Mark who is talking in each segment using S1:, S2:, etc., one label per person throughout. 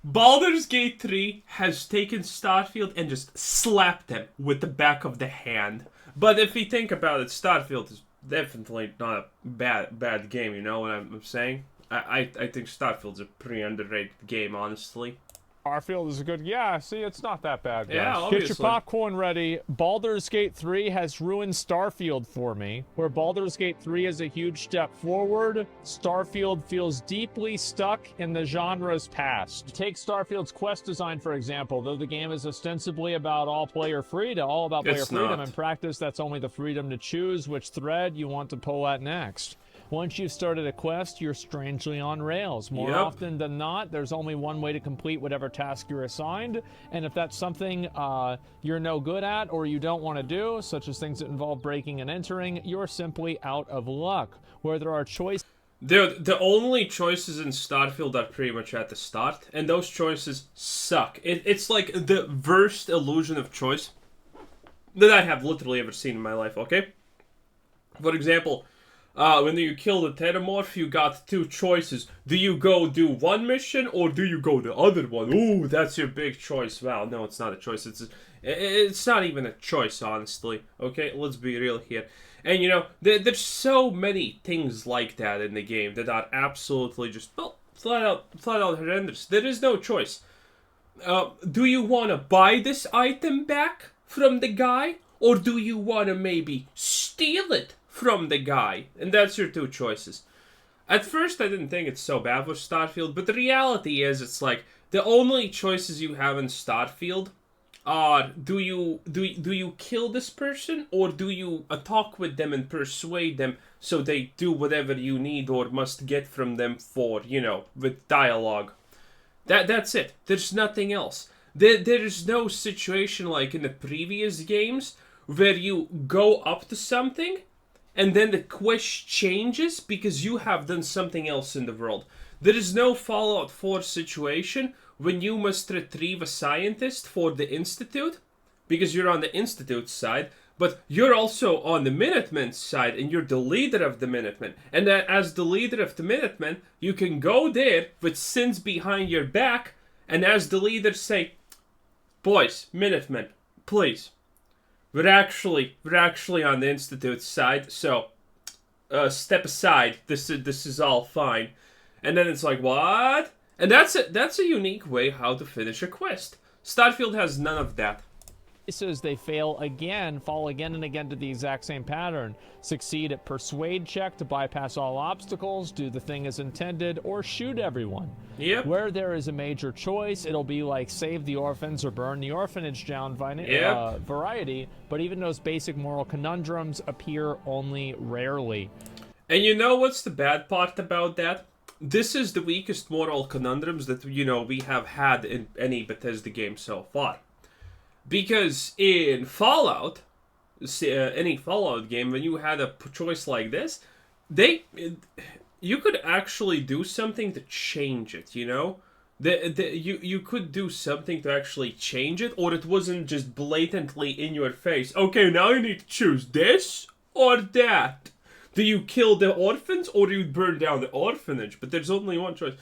S1: Baldur's Gate 3 has taken Starfield and just slapped them with the back of the hand. But if you think about it, Starfield is definitely not a bad game, you know what I'm saying? I think Starfield's a pretty underrated game, honestly.
S2: Starfield is a good... Yeah, see, it's not that bad, guys.
S1: Yeah,
S2: Get
S1: obviously.
S2: your popcorn ready. Baldur's Gate 3 has ruined Starfield for me. Where Baldur's Gate 3 is a huge step forward, Starfield feels deeply stuck in the genre's past. Take Starfield's quest design, for example. Though the game is ostensibly about all about player freedom, in practice, that's only the freedom to choose which thread you want to pull at next. Once you've started a quest, you're strangely on rails. More often than not, there's only one way to complete whatever task you're assigned, and if that's something you're no good at or you don't want to do, such as things that involve breaking and entering, you're simply out of luck. Where there are choices...
S1: The only choices in Starfield are pretty much at the start, and those choices suck. It's like the worst illusion of choice that I have literally ever seen in my life, okay? For example... when you kill the Pteramorph, you got two choices. Do you go do one mission, or do you go the other one? Ooh, that's your big choice. Wow, no, it's not a choice. It's not even a choice, honestly. Okay, let's be real here. And, you know, there's so many things like that in the game that are absolutely just, well, flat out horrendous. There is no choice. Do you want to buy this item back from the guy, or do you want to maybe steal it from the guy? And that's your two choices. At first, I didn't think it's so bad with Starfield, but the reality is, it's like the only choices you have in Starfield are: do you kill this person, or do you talk with them and persuade them so they do whatever you need or must get from them for, you know, with dialogue. That's it. There's nothing else. There's no situation like in the previous games where you go up to something and then the quest changes because you have done something else in the world. There is no Fallout 4 situation when you must retrieve a scientist for the Institute, because you're on the Institute side, but you're also on the Minutemen side, and you're the leader of the Minutemen. And as the leader of the Minutemen, you can go there with sins behind your back, and as the leader say, "Boys, Minutemen, please, we're actually on the Institute side, so step aside. This is all fine." And then it's like, what? And that's a unique way how to finish a quest. Starfield has none of that.
S2: They fail again, fall again and again to the exact same pattern. Succeed at persuade check to bypass all obstacles, do the thing as intended, or shoot everyone.
S1: Yep.
S2: Where there is a major choice, it'll be like save the orphans or burn the orphanage down variety, but even those basic moral conundrums appear only rarely.
S1: And you know what's the bad part about that? This is the weakest moral conundrums that, you know, we have had in any Bethesda game so far. Because in Fallout, any Fallout game, when you had a choice like this, you could actually do something to change it, you know? You could do something to actually change it, or it wasn't just blatantly in your face. Okay, now you need to choose this or that. Do you kill the orphans, or do you burn down the orphanage? But there's only one choice.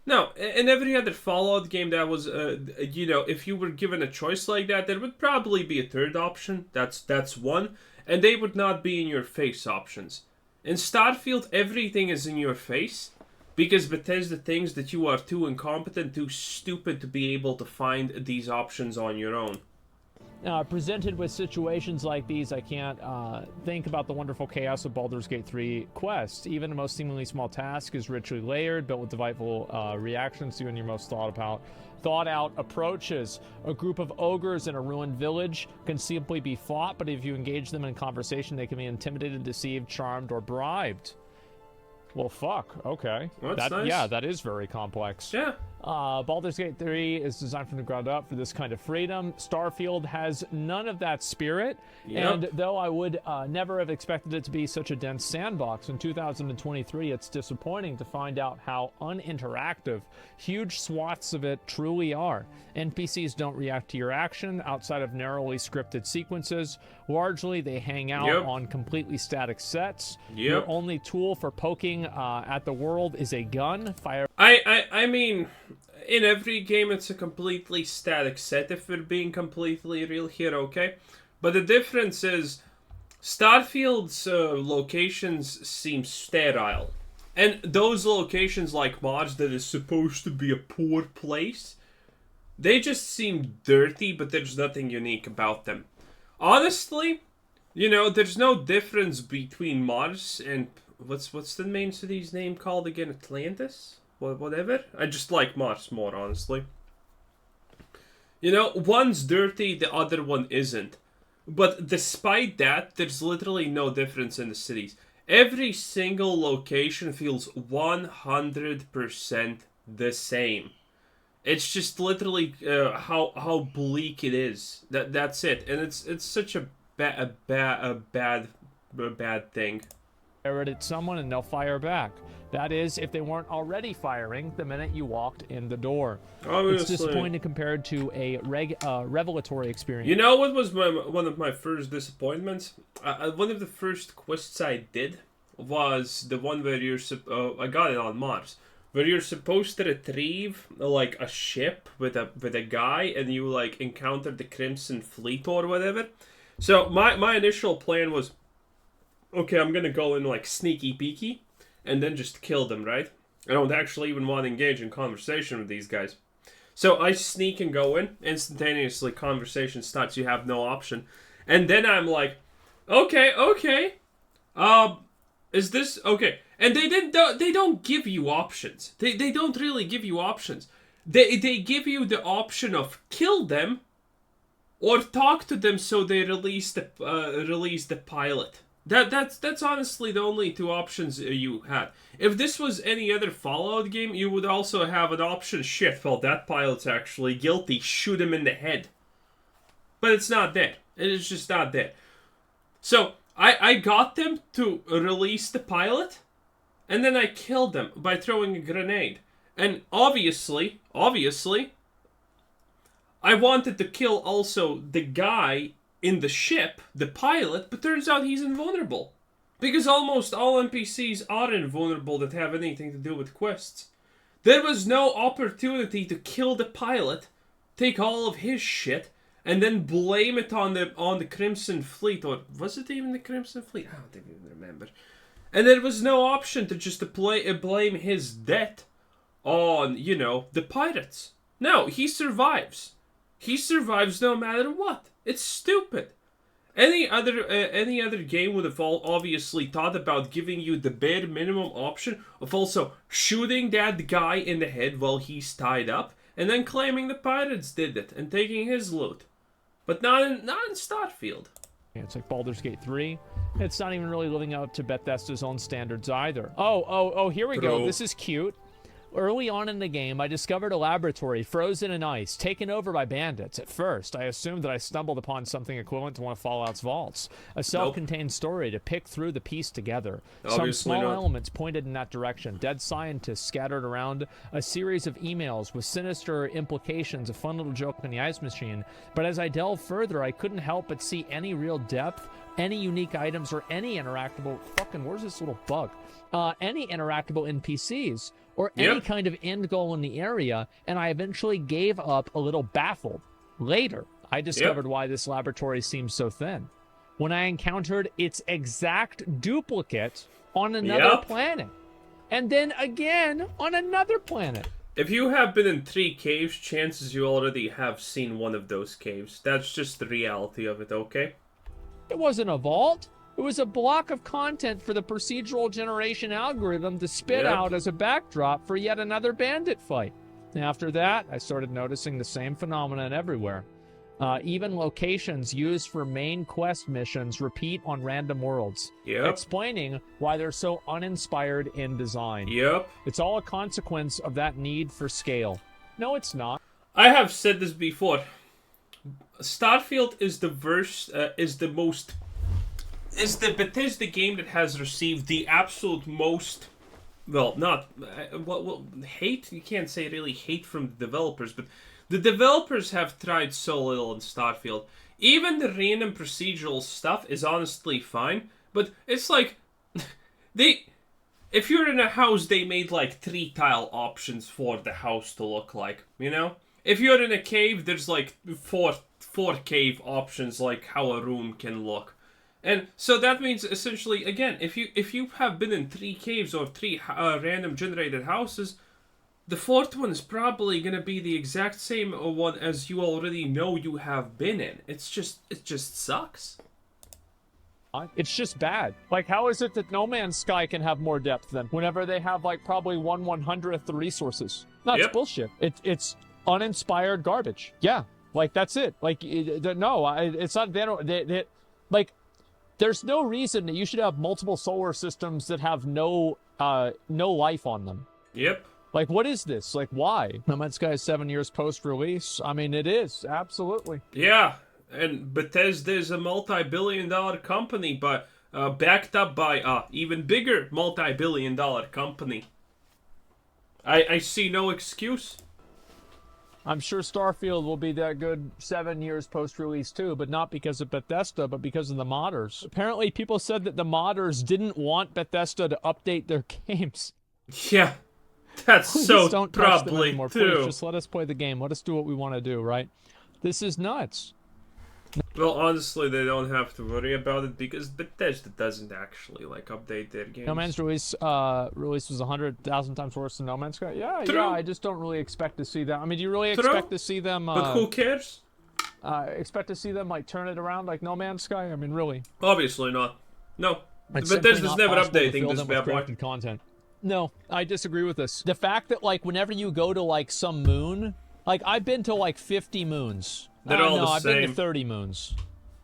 S1: No, in every other Fallout game that was, you know, if you were given a choice like that, there would probably be a third option. That's one. And they would not be in your face options. In Starfield, everything is in your face, because Bethesda thinks that you are too incompetent, too stupid to be able to find these options on your own.
S2: Presented with situations like these, I can't think about the wonderful chaos of Baldur's Gate 3 quests. Even the most seemingly small task is richly layered, built with delightful reactions to your most thought out approaches. A group of ogres in a ruined village can simply be fought, but if you engage them in conversation, they can be intimidated, deceived, charmed, or bribed. Well, fuck. Okay.
S1: Well, that's nice.
S2: Yeah, that is very complex.
S1: Yeah.
S2: Baldur's Gate 3 is designed from the ground up for this kind of freedom. Starfield has none of that spirit.
S1: Yep.
S2: And though I would never have expected it to be such a dense sandbox in 2023, it's disappointing to find out how uninteractive huge swaths of it truly are. NPCs don't react to your action outside of narrowly scripted sequences. Largely, they hang out on completely static sets. Your only tool for poking at the world is a gun.
S1: I mean, in every game it's a completely static set, if we're being completely real here, okay? But the difference is, Starfield's locations seem sterile. And those locations like Mars that is supposed to be a poor place, they just seem dirty, but there's nothing unique about them. Honestly, you know, there's no difference between Mars and... What's the main city's name called again? Atlantis? Whatever? I just like Mars more, honestly. You know, one's dirty, the other one isn't. But despite that, there's literally no difference in the cities. Every single location feels 100% the same. It's just literally how bleak it is. That's it, and it's such a bad thing.
S2: Fire it at someone and they'll fire back. That is, if they weren't already firing the minute you walked in the door.
S1: Obviously.
S2: It's disappointing compared to a revelatory experience.
S1: You know what was one of my first disappointments? One of the first quests I did was the one where you're... I got it on Mars. Where you're supposed to retrieve, like, a ship with a guy, and you, like, encounter the Crimson Fleet or whatever. So, my initial plan was, okay, I'm gonna go in, like, sneaky peeky, and then just kill them, right? I don't actually even want to engage in conversation with these guys. So I sneak and go in. Instantaneously, conversation starts. You have no option. And then I'm like, okay. Is this... Okay. And they don't give you options. They don't really give you options. They give you the option of kill them or talk to them so they release the pilot. That's honestly the only two options you had. If this was any other Fallout game, you would also have an option, shit, well, that pilot's actually guilty, shoot him in the head. But it's not there. It is just not there. So, I got them to release the pilot, and then I killed them by throwing a grenade. And obviously, I wanted to kill also the guy in the ship, the pilot, but turns out he's invulnerable. Because almost all NPCs are invulnerable that have anything to do with quests. There was no opportunity to kill the pilot, take all of his shit, and then blame it on the Crimson Fleet, or was it even the Crimson Fleet? I don't even remember. And there was no option to just blame his death on, you know, the pirates. No, he survives. He survives no matter what. It's stupid. Any other game would have obviously thought about giving you the bare minimum option of also shooting that guy in the head while he's tied up, and then claiming the pirates did it and taking his loot. But not in Starfield.
S2: It's like Baldur's Gate 3. It's not even really living up to Bethesda's own standards either. Oh, here we go. This is cute. Early on in the game, I discovered a laboratory frozen in ice, taken over by bandits. At first, I assumed that I stumbled upon something equivalent to one of Fallout's vaults, a self-contained story to pick through the piece together. Some small elements pointed in that direction, dead scientists scattered around, a series of emails with sinister implications, a fun little joke on the ice machine. But as I delved further, I couldn't help but see any real depth, any unique items, or any interactable... where's this little bug? Any interactable NPCs, or any kind of end goal in the area, and I eventually gave up a little baffled. Later, I discovered why this laboratory seems so thin. When I encountered its exact duplicate on another planet. And then again on another planet.
S1: If you have been in 3 caves, chances you already have seen one of those caves. That's just the reality of it, okay?
S2: It wasn't a vault. It was a block of content for the procedural generation algorithm to spit out as a backdrop for yet another bandit fight. After that, I started noticing the same phenomenon everywhere. Even locations used for main quest missions repeat on random worlds, explaining why they're so uninspired in design. It's all a consequence of that need for scale. No, it's not.
S1: I have said this before. Starfield is the Bethesda game that has received the absolute most, hate? You can't say really hate from the developers, but the developers have tried so little in Starfield. Even the random procedural stuff is honestly fine, but it's like, if you're in a house, they made like 3 tile options for the house to look like, you know? If you're in a cave, there's like four cave options, like how a room can look. And so that means essentially, again, if you have been in 3 caves or 3 random generated houses, the fourth one is probably gonna be the exact same one as you already know you have been in. It just sucks.
S2: It's just bad. Like, how is it that No Man's Sky can have more depth than whenever they have like probably 1/100th the resources? No, it's bullshit. It's uninspired garbage. Yeah, like that's it. Like, no, it's not. Like, there's no reason that you should have multiple solar systems that have no life on them.
S1: Yep.
S2: Like, what is this? Like, why? No Man's Sky is 7 years post-release. I mean, it is, absolutely.
S1: Yeah, and Bethesda is a multi-billion-dollar company, but backed up by even bigger multi-billion-dollar company. I see no excuse.
S2: I'm sure Starfield will be that good 7 years post-release too, but not because of Bethesda, but because of the modders. Apparently, people said that the modders didn't want Bethesda to update their games.
S1: Yeah. That's
S2: Please
S1: so
S2: don't
S1: probably
S2: anymore.
S1: true.
S2: Please just let us play the game. Let us do what we want to do, right? This is nuts.
S1: Well, honestly, they don't have to worry about it because Bethesda doesn't actually like update their games.
S2: No Man's release was 100,000 times worse than No Man's Sky. Yeah,
S1: True.
S2: yeah. I just don't really expect to see that. I mean, do you really expect to see them?
S1: But who cares?
S2: Expect to see them like turn it around like No Man's Sky? I mean, really?
S1: Obviously not. No.
S2: It's
S1: Bethesda's
S2: simply not
S1: never
S2: possible to
S1: updating
S2: fill
S1: this
S2: them with
S1: bad boy.
S2: crafted content. No, I disagree with this. The fact that like whenever you go to like some moon, like I've been to like 50 moons.
S1: They're all the
S2: I've been to
S1: same.
S2: 30 moons.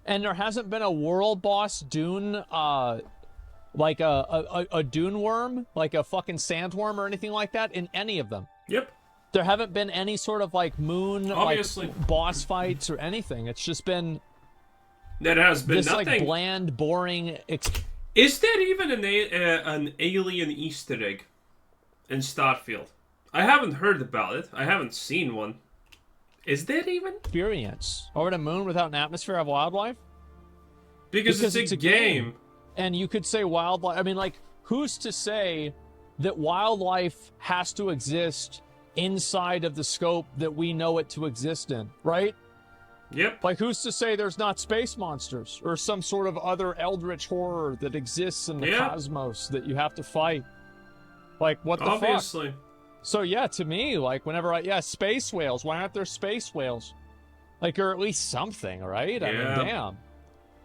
S2: And there hasn't been a world boss dune, like a dune worm, like a fucking sandworm or anything like that in any of them.
S1: Yep.
S2: There haven't been any sort of like moon
S1: Obviously.
S2: like boss fights or anything. It's just been
S1: There has been
S2: this
S1: nothing.
S2: like bland, boring.
S1: Is there even an alien Easter egg in Starfield? I haven't heard about it. I haven't seen one. Is there even?
S2: Experience over the moon without an atmosphere of wildlife?
S1: Because it's a game.
S2: And you could say wildlife. I mean, like, who's to say that wildlife has to exist inside of the scope that we know it to exist in, right?
S1: Yep.
S2: Like, who's to say there's not space monsters or some sort of other eldritch horror that exists in the cosmos that you have to fight? Like, what the fuck?
S1: Obviously.
S2: So, yeah, to me, like, whenever space whales. Why aren't there space whales? Like, or at least something, right? I mean, damn.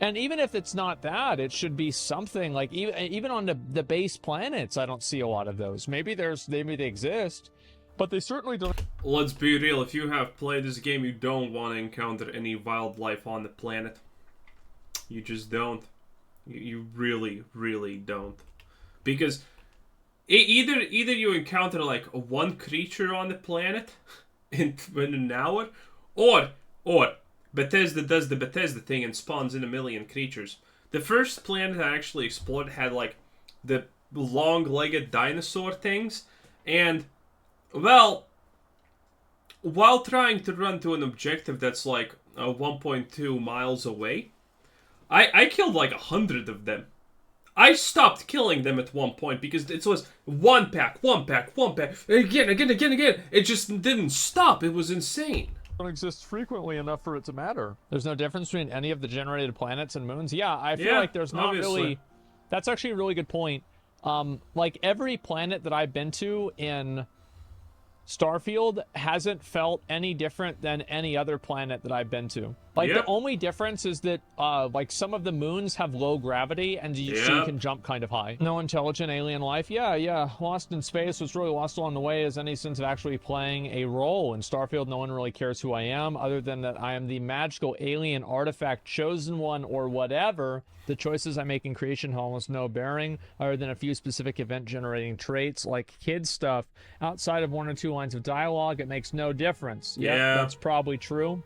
S2: And even if it's not that, it should be something. Like, even on the base planets, I don't see a lot of those. Maybe they exist, but they certainly don't.
S1: Let's be real. If you have played this game, you don't want to encounter any wildlife on the planet. You just don't. You really, really don't. Because either you encounter like one creature on the planet in an hour, or Bethesda does the Bethesda thing and spawns in a million creatures. The first planet I actually explored had like the long-legged dinosaur things, and well, while trying to run to an objective that's like 1.2 miles away, I killed like 100 of them. I stopped killing them at one point because it was one pack, again. It just didn't stop. It was insane.
S2: Don't exist frequently enough for it to matter. There's no difference between any of the generated planets and moons. Yeah, I feel like there's not really. That's actually a really good point. Like every planet that I've been to in Starfield hasn't felt any different than any other planet that I've been to. Like the only difference is that like some of the moons have low gravity and so you can jump kind of high. No intelligent alien life. Yeah. Lost in space was really lost along the way as any sense of actually playing a role. In Starfield, no one really cares who I am other than that I am the magical alien artifact chosen one or whatever. The choices I make in creation have almost no bearing other than a few specific event-generating traits like kid stuff. Outside of 1 or 2 lines of dialogue, it makes no difference. Yeah, that's probably true.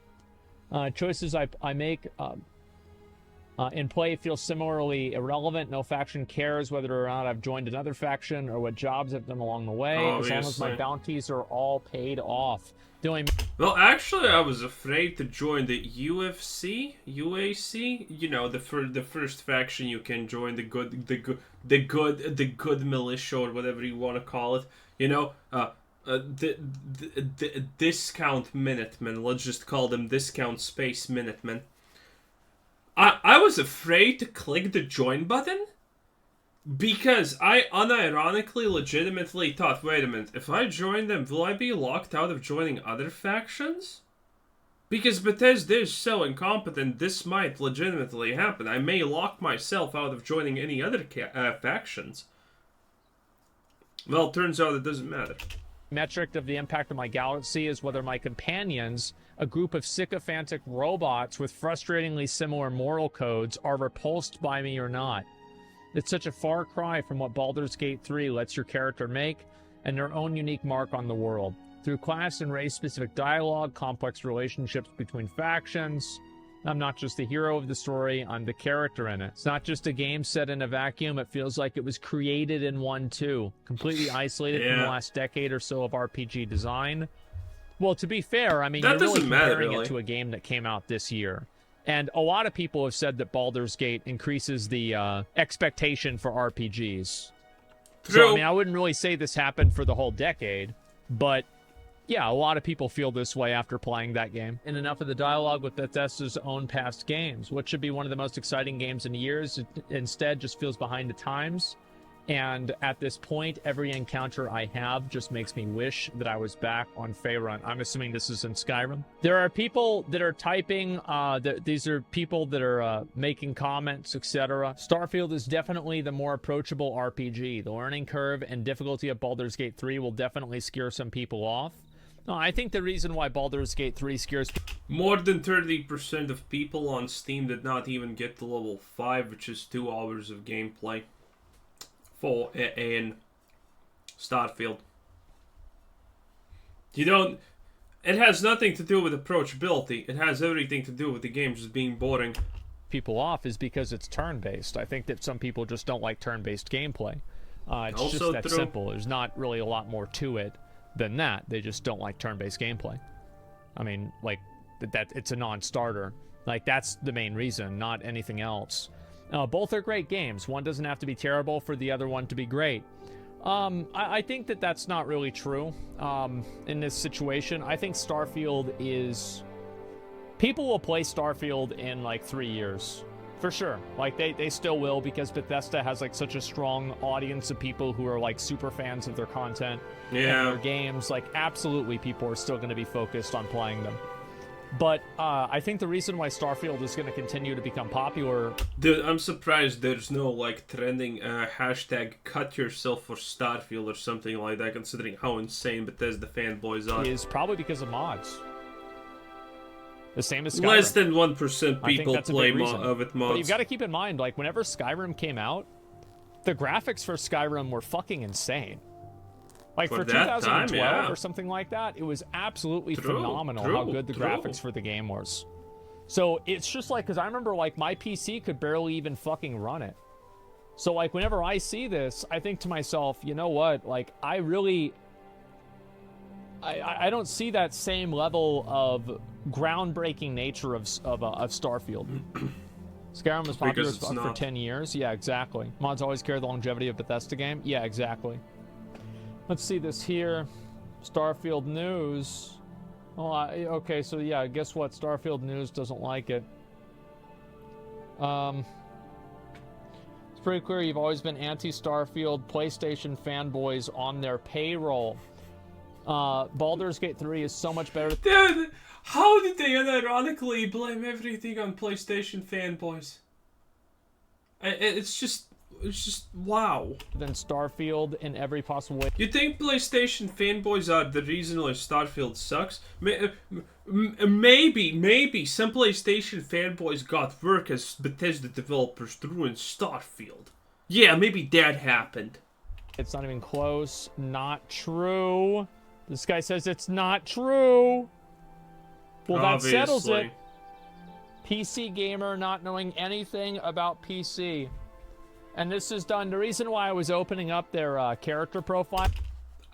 S2: Choices I make In play feels similarly irrelevant. No faction cares whether or not I've joined another faction or what jobs I've done along the way, as long as my bounties are all paid off.
S1: Well, actually, I was afraid to join the UAC. You know, the first faction you can join, the good militia or whatever you want to call it. You know, the discount Minutemen. Let's just call them discount Space Minutemen. I was afraid to click the join button because I unironically, legitimately thought, wait a minute, if I join them, will I be locked out of joining other factions? Because Bethesda is so incompetent, this might legitimately happen. I may lock myself out of joining any other factions. Well, it turns out it doesn't matter.
S2: Metric of the impact of my galaxy is whether my companions, a group of sycophantic robots with frustratingly similar moral codes, are repulsed by me or not. It's such a far cry from what Baldur's Gate 3 lets your character make and their own unique mark on the world. Through class and race-specific dialogue, complex relationships between factions. I'm not just the hero of the story, I'm the character in it. It's not just a game set in a vacuum, it feels like it was created in one too. Completely isolated from the last decade or so of RPG design. Well, to be fair, I mean, you're really comparing it to a game that came out this year. And a lot of people have said that Baldur's Gate increases the expectation for RPGs. True. So, I mean, I wouldn't really say this happened for the whole decade, but yeah, a lot of people feel this way after playing that game. And enough of the dialogue with Bethesda's own past games. What should be one of the most exciting games in years, it instead just feels behind the times. And at this point, every encounter I have just makes me wish that I was back on Faerun. I'm assuming this is in Skyrim. There are people that are typing, these are people that are making comments, etc. Starfield is definitely the more approachable RPG. The learning curve and difficulty of Baldur's Gate 3 will definitely scare some people off. No, I think the reason why Baldur's Gate 3 scares...
S1: More than 30% of people on Steam did not even get to level 5, which is 2 hours of gameplay. In Starfield. You don't... It has nothing to do with approachability. It has everything to do with the game just being boring.
S2: People off is because it's turn-based. I think that some people just don't like turn-based gameplay. It's also just that simple. There's not really a lot more to it than that. They just don't like turn-based gameplay. I mean, like, that it's a non-starter. Like, that's the main reason, not anything else. Both are great games. One doesn't have to be terrible for the other one to be great. I think that that's not really true in this situation. I think Starfield is... People will play Starfield in, like, 3 years. For sure. Like, they still will, because Bethesda has, like, such a strong audience of people who are, like, super fans of their content and their games. Like, absolutely people are still going to be focused on playing them. But I think the reason why Starfield is going to continue to become popular...
S1: Dude, I'm surprised there's no, like, trending hashtag cut yourself for Starfield or something like that, considering how insane Bethesda fanboys are.
S2: Is probably because of mods. The same as Skyrim.
S1: Less than 1% people play with mods.
S2: But you've got to keep in mind, like, whenever Skyrim came out, the graphics for Skyrim were fucking insane. Like, for 2012 or something like that, it was absolutely phenomenal how good the graphics for the game was. So, it's just like, because I remember, like, my PC could barely even fucking run it. So, like, whenever I see this, I think to myself, you know what? Like, I really... I don't see that same level of groundbreaking nature of Starfield. Skyrim was popular as fuck for 10 years. Yeah, exactly. Mods always carry the longevity of Bethesda game. Yeah, exactly. Let's see this here. Starfield News. Oh, okay, so yeah, guess what? Starfield News doesn't like it. It's pretty clear you've always been anti-Starfield PlayStation fanboys on their payroll. Baldur's Gate 3 is so much better.
S1: Dude, how did they unironically blame everything on PlayStation fanboys? It's just wow.
S2: Than Starfield in every possible way.
S1: You think PlayStation fanboys are the reason why Starfield sucks? Maybe some PlayStation fanboys got work as Bethesda developers to ruin Starfield. Yeah, maybe that happened.
S2: It's not even close. Not true. This guy says it's not true. Well, that settles it. PC gamer not knowing anything about PC. And this is done. The reason why I was opening up their character profile.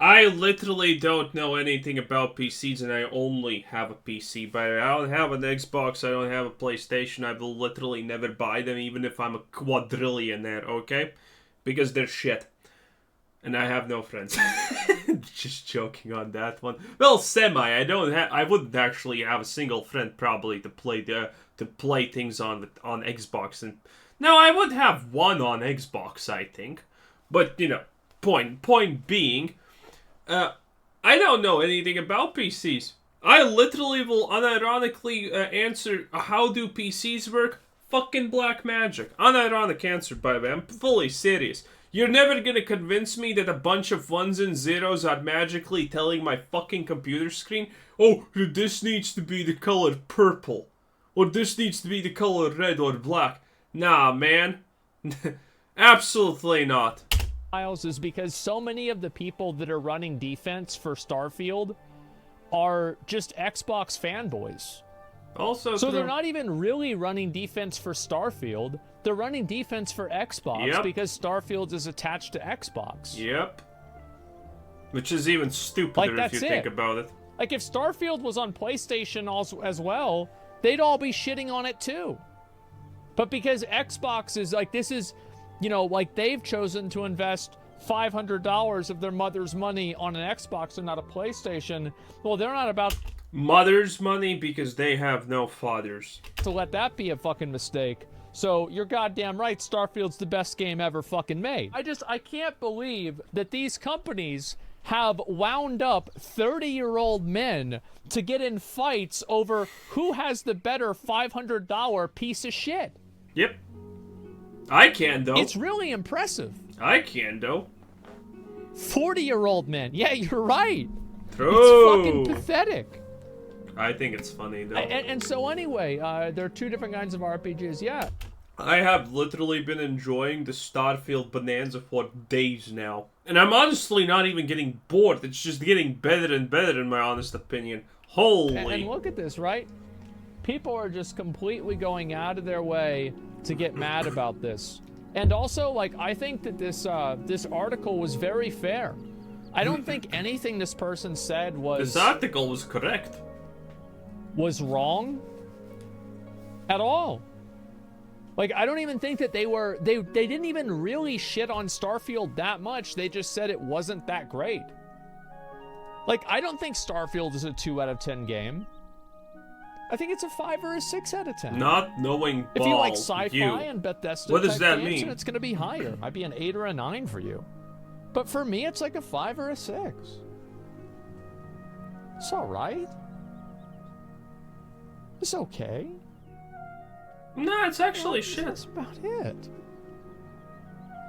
S1: I literally don't know anything about PCs, and I only have a PC. But I don't have an Xbox, I don't have a PlayStation. I will literally never buy them, even if I'm a quadrillionaire, okay? Because they're shit. And I have no friends. Just joking on that one. Well, semi. I wouldn't actually have a single friend probably to play things on Xbox. And no, I would have one on Xbox, I think. But you know, point being, I don't know anything about PCs. I literally will unironically answer, how do PCs work? Fucking black magic. Unironic answer, by the way. I'm fully serious. You're never gonna convince me that a bunch of ones and zeros are magically telling my fucking computer screen, oh, this needs to be the color purple. Or this needs to be the color red or black. Nah, man. Absolutely not.
S2: Is because so many of the people that are running defense for Starfield are just Xbox fanboys.
S1: Also,
S2: so they're not even really running defense for Starfield. They're running defense for Xbox because Starfield is attached to Xbox.
S1: Yep. Which is even stupider if you think about it.
S2: Like, if Starfield was on PlayStation also as well, they'd all be shitting on it too. But because Xbox is like, this is, you know, like they've chosen to invest $500 of their mother's money on an Xbox and not a PlayStation, well, they're not about
S1: mother's money because they have no fathers
S2: to let that be a fucking mistake. So you're goddamn right, Starfield's the best game ever fucking made. I can't believe that these companies have wound up 30-year-old men to get in fights over who has the better $500 piece of shit.
S1: Yep. I can, though.
S2: It's really impressive.
S1: I can, though.
S2: 40-year-old men. Yeah, you're right.
S1: True.
S2: It's fucking pathetic.
S1: I think it's funny, though.
S2: And so anyway, there are two different kinds of RPGs, yeah.
S1: I have literally been enjoying the Starfield bonanza for days now. And I'm honestly not even getting bored. It's just getting better and better, in my honest opinion. Holy.
S2: And look at this, right? People are just completely going out of their way to get mad about this. And also, like, I think that this article was very fair. I don't think anything this person said was...
S1: This article was correct.
S2: Was wrong at all. Like, I don't even think that they didn't even really shit on Starfield that much. They just said it wasn't that great. Like, I don't think Starfield is a 2 out of 10 game. I think it's a 5 or a 6 out of 10.
S1: Not knowing
S2: If you like sci-fi and Bethesda
S1: what does that
S2: games,
S1: mean?
S2: then it's going to be higher. Might be an 8 or a 9 for you. But for me, it's like a 5 or a 6. It's all right. It's okay.
S1: No, it's actually shit.
S2: That's about it.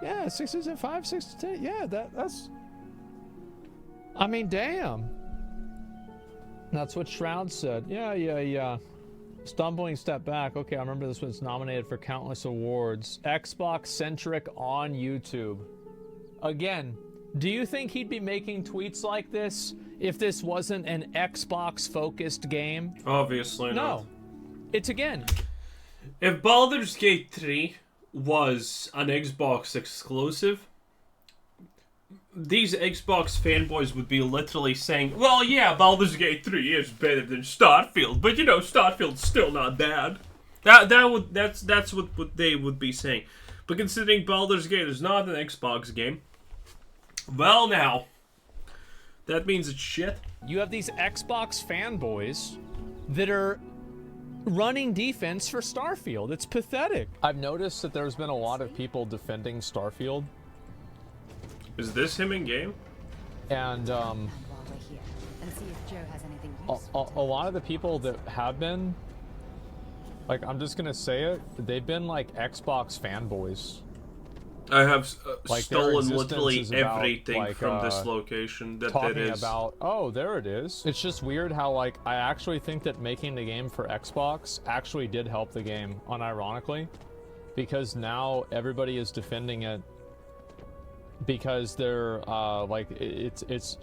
S2: Yeah, 6 to 5, 6 to 10. Yeah, that's... I mean, damn. That's what Shroud said. Yeah. Stumbling step back. Okay, I remember this was nominated for countless awards. Xbox-centric on YouTube. Again, do you think he'd be making tweets like this if this wasn't an Xbox-focused game?
S1: Obviously not.
S2: No. It's again...
S1: If Baldur's Gate 3 was an Xbox exclusive, these Xbox fanboys would be literally saying, well, yeah, Baldur's Gate 3 is better than Starfield, but you know, Starfield's still not bad. That's what they would be saying. But considering Baldur's Gate is not an Xbox game, well now, that means it's shit.
S2: You have these Xbox fanboys that are running defense for Starfield. It's pathetic. I've noticed that there's been a lot of people defending Starfield.
S1: Is this him in game?
S2: And a lot of the people that have been, like, I'm just gonna say it, they've been like Xbox fanboys.
S1: I have
S2: like
S1: stolen literally everything from this location that
S2: talking
S1: there is.
S2: About, oh, there it is. It's just weird how, like, I actually think that making the game for Xbox actually did help the game, unironically, because now everybody is defending it because they're like, it's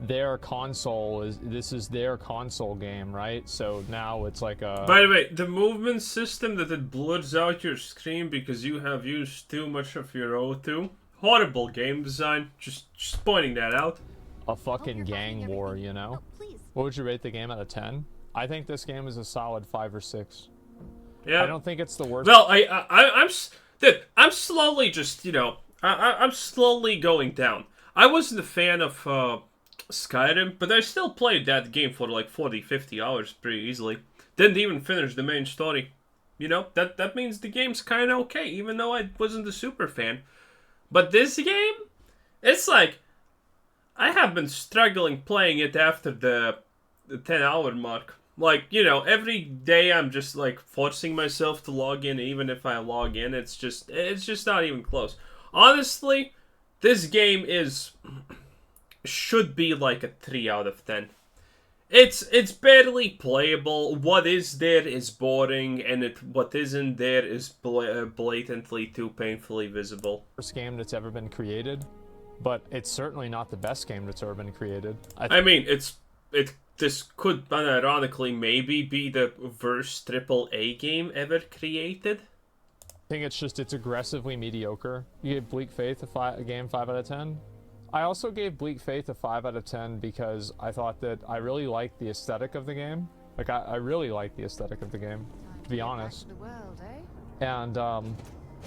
S2: their console this is their console game, right? So now it's like a...
S1: By the way, the movement system that it blurs out your screen because you have used too much of your O2. Horrible game design. Just pointing that out.
S2: A fucking gang war, you know? What would you rate the game out of 10? I think this game is a solid 5 or 6.
S1: Yeah.
S2: I don't think it's the worst.
S1: Well, I'm slowly just, you know, I'm slowly going down. I wasn't a fan of Skyrim, but I still played that game for like 40, 50 hours pretty easily. Didn't even finish the main story. You know, that means the game's kind of okay, even though I wasn't a super fan. But this game, it's like, I have been struggling playing it after the 10-hour mark. Like, you know, every day I'm just like forcing myself to log in. Even if I log in, it's just not even close. Honestly, this game should be like a 3 out of 10. It's barely playable. What is there is boring, and what isn't there is blatantly too painfully visible.
S2: Worst game that's ever been created, but it's certainly not the best game that's ever been created.
S1: I mean, this could unironically maybe be the worst AAA game ever created.
S2: I think it's aggressively mediocre. You gave Bleak Faith a game 5 out of 10. I also gave Bleak Faith a 5 out of 10 because I thought that I really liked the aesthetic of the game. Like, I really liked the aesthetic of the game, to be honest. And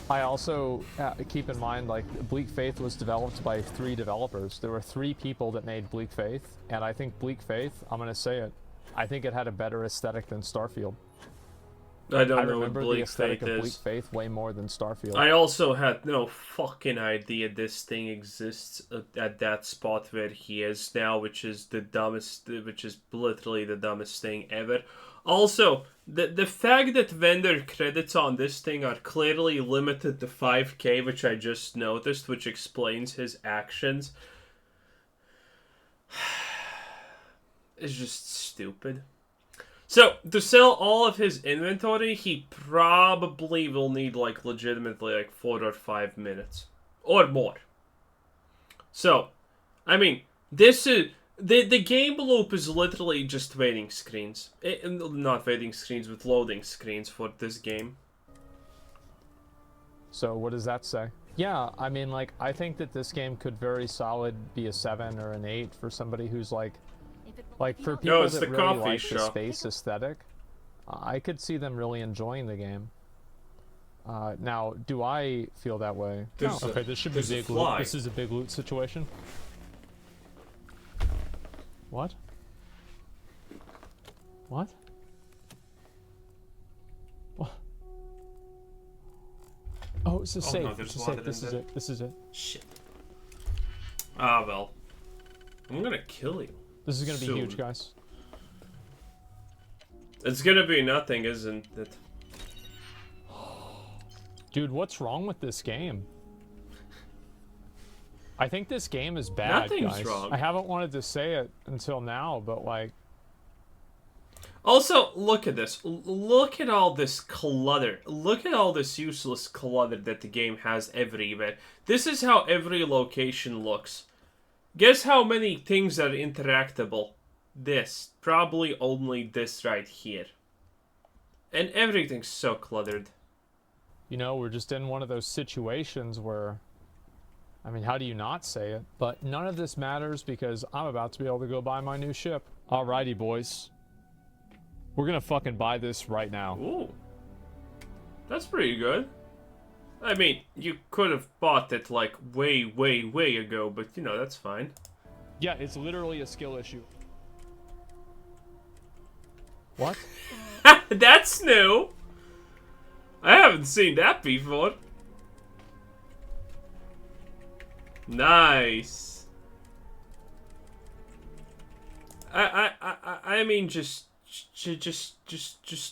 S2: I also keep in mind, like, Bleak Faith was developed by 3 developers. There were 3 people that made Bleak Faith, and I think Bleak Faith, I'm gonna say it, I think it had a better aesthetic than Starfield.
S1: I don't know what
S2: remember the
S1: Bleak
S2: aesthetic
S1: Faith
S2: of Bleak
S1: is.
S2: Faith way more than Starfield.
S1: I also had no fucking idea this thing exists at that spot where he is now, which is literally the dumbest thing ever. Also, the fact that vendor credits on this thing are clearly limited to 5K, which I just noticed, which explains his actions, is just stupid. So, to sell all of his inventory, he probably will need, like, legitimately, like, 4 or 5 minutes. Or more. So, I mean, this is... The game loop is literally just waiting screens. Not waiting screens, but loading screens for this game.
S2: So, what does that say? Yeah, I mean, like, I think that this game could very solid be a 7 or an 8 for somebody who's, like, for people that really like the space aesthetic, I could see them really enjoying the game. Now, do I feel that way? No. Okay, this should be big loot. This is a big loot situation. What? What? What? Oh, it's a safe.
S1: No,
S2: it's a safe. This is it. This is it.
S1: Shit. Ah, well. I'm gonna kill you.
S2: This is gonna be huge, guys.
S1: It's gonna be nothing, isn't it?
S2: Dude, what's wrong with this game? I think this game is bad,
S1: Nothing's
S2: guys.
S1: wrong.
S2: I haven't wanted to say it until now, but like...
S1: Also, look at this. Look at all this clutter. Look at all this useless clutter that the game has everywhere. This is how every location looks. Guess how many things are interactable? This. Probably only this right here. And everything's so cluttered.
S2: You know, we're just in one of those situations where... I mean, how do you not say it? But none of this matters because I'm about to be able to go buy my new ship. Alrighty, boys. We're gonna fucking buy this right now.
S1: Ooh. That's pretty good. I mean, you could have bought it like way ago, but you know, that's fine.
S2: Yeah, it's literally a skill issue. What?
S1: That's new! I haven't seen that before. Nice. I mean, just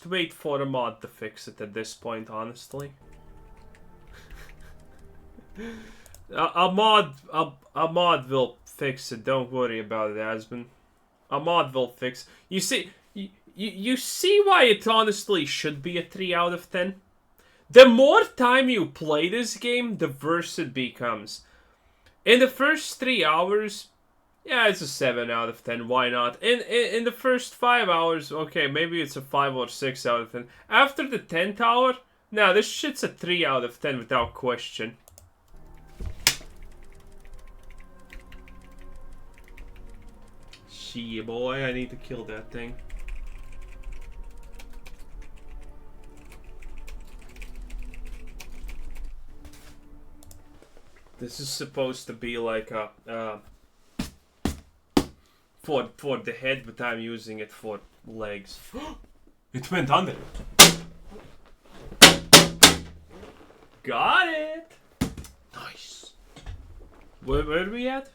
S1: wait for a mod to fix it at this point, honestly. A mod will fix it. Don't worry about it, Asmon. A mod will fix. You see, you see why it honestly should be a 3 out of 10. The more time you play this game, the worse it becomes. In the first 3 hours, Yeah, it's a 7 out of 10. Why not? In the first 5 hours, okay, maybe it's a 5 or 6 out of 10. After the 10th hour, nah, this shit's a 3 out of 10 without question. Shit, boy, I need to kill that thing. This is supposed to be like a for the head, but I'm using it for legs. It went under. Got it. Nice. Where are we at?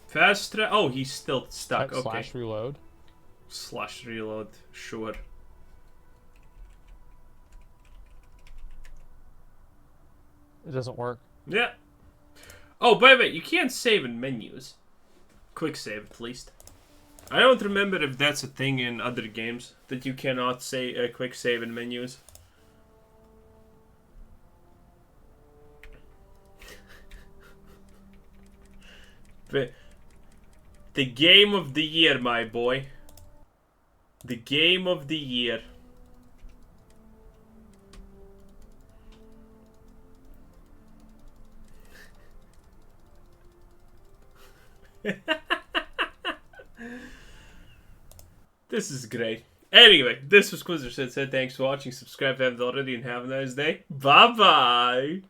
S1: Fast travel. Oh, he's still stuck. Okay.
S2: Slash reload.
S1: Slash reload. Sure.
S2: It doesn't work.
S1: Yeah. Oh, by the way, you can't save in menus. Quick save, at least. I don't remember if that's a thing in other games, that you cannot say a quick save in menus. But the game of the year, my boy. The game of the year. This is great. Anyway, this was Quizzer said, thanks for watching, subscribe if you haven't already, and have a nice day. Bye bye.